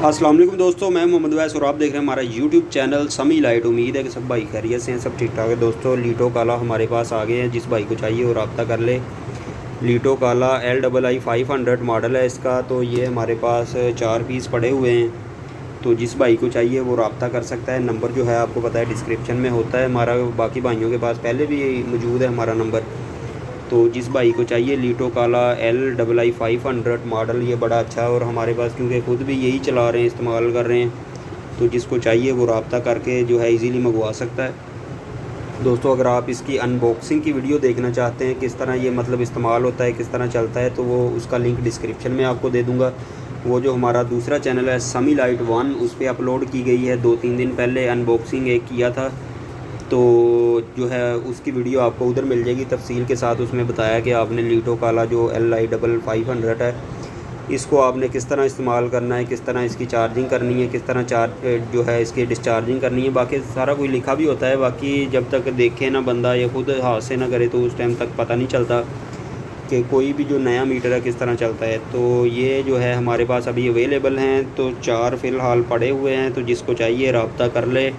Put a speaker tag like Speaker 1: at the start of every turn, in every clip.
Speaker 1: अस्सलाम वालेकुम दोस्तों, मैं मोहम्मद वैस और आप देख रहे हैं हमारा यूट्यूब चैनल समी लाइट। उम्मीद है कि सब भाई खैरियत से हैं, सब ठीक ठाक है। दोस्तों लीटो काला हमारे पास आ गए हैं। जिस भाई को चाहिए वो रब्ता कर ले। लीटो काला LII 500 मॉडल है इसका। तो ये हमारे पास 4 पीस पड़े हुए हैं। तो जिस भाई को चाहिए वो रब्ता कर सकता है। नंबर जो है आपको पता है डिस्क्रिप्शन में होता है हमारा, बाकी भाइयों के पास पहले भी मौजूद है हमारा नंबर। तो जिस भाई को चाहिए लीटो काला LII 500 मॉडल, ये बड़ा अच्छा है और हमारे पास क्योंकि ख़ुद भी यही चला रहे हैं, इस्तेमाल कर रहे हैं, तो जिसको चाहिए वो रब्ता करके जो है इजीली मंगवा सकता है। दोस्तों अगर आप इसकी अनबॉक्सिंग की वीडियो देखना चाहते हैं, किस तरह ये मतलब इस्तेमाल होता है, किस तरह चलता है, तो वो उसका लिंक डिस्क्रिप्शन में आपको दे दूँगा। वो जो हमारा दूसरा चैनल है समी लाइट 1, उस पर अपलोड की गई है। 2-3 दिन पहले अनबॉक्सिंग एक किया था, तो जो है उसकी वीडियो आपको उधर मिल जाएगी तफसील के साथ। उसमें बताया कि आपने लीटो काला जो LII 500 है, इसको आपने किस तरह इस्तेमाल करना है, किस तरह इसकी चार्जिंग करनी है, किस तरह जो है इसकी डिस्चार्जिंग करनी है। बाकी सारा कुछ लिखा भी होता है। बाकी जब तक देखे ना बंदा या खुद हाथ से ना करे तो उस टाइम तक पता नहीं चलता कि कोई भी जो नया मीटर है किस तरह चलता है। तो ये जो है हमारे पास अभी अवेलेबल हैं, तो 4 फ़िलहाल पड़े हुए हैं। तो जिसको चाहिए रब्ता कर ले।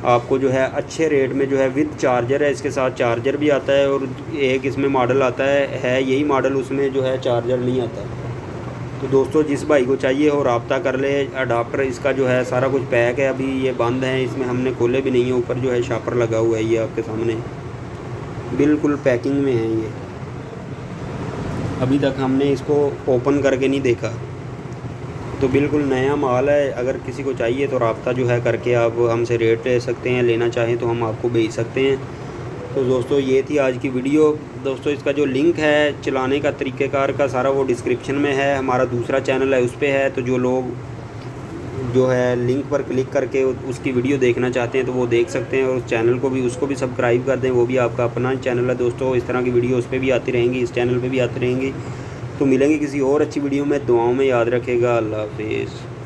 Speaker 1: आपको जो है अच्छे रेट में जो है विद चार्जर है, इसके साथ चार्जर भी आता है। और एक इसमें मॉडल आता है यही मॉडल, उसमें जो है चार्जर नहीं आता। तो दोस्तों जिस भाई को चाहिए हो रब्ता कर ले। अडाप्टर इसका जो है सारा कुछ पैक है, अभी ये बंद है, इसमें हमने खोले भी नहीं है। ऊपर जो है शापर लगा हुआ है, ये आपके सामने बिल्कुल पैकिंग में है। ये अभी तक हमने इसको ओपन करके नहीं देखा, तो बिल्कुल नया माल है। अगर किसी को चाहिए तो रब्ता जो है करके आप हमसे रेट ले सकते हैं, लेना चाहें तो हम आपको भेज सकते हैं। तो दोस्तों ये थी आज की वीडियो। दोस्तों इसका जो लिंक है चलाने का तरीक़ेकार का सारा वो डिस्क्रिप्शन में है। हमारा दूसरा चैनल है उस पर है, तो जो लोग जो है लिंक पर क्लिक करके उसकी वीडियो देखना चाहते हैं तो वो देख सकते हैं। और उस चैनल को भी उसको भी सब्सक्राइब कर दें, वो भी आपका अपना चैनल है। दोस्तों इस तरह की वीडियो उस पर भी आती रहेंगी, इस चैनल पर भी आती रहेंगी। तो मिलेंगे किसी और अच्छी वीडियो में। दुआओं में याद रखेगा। अल्लाह हाफिज़।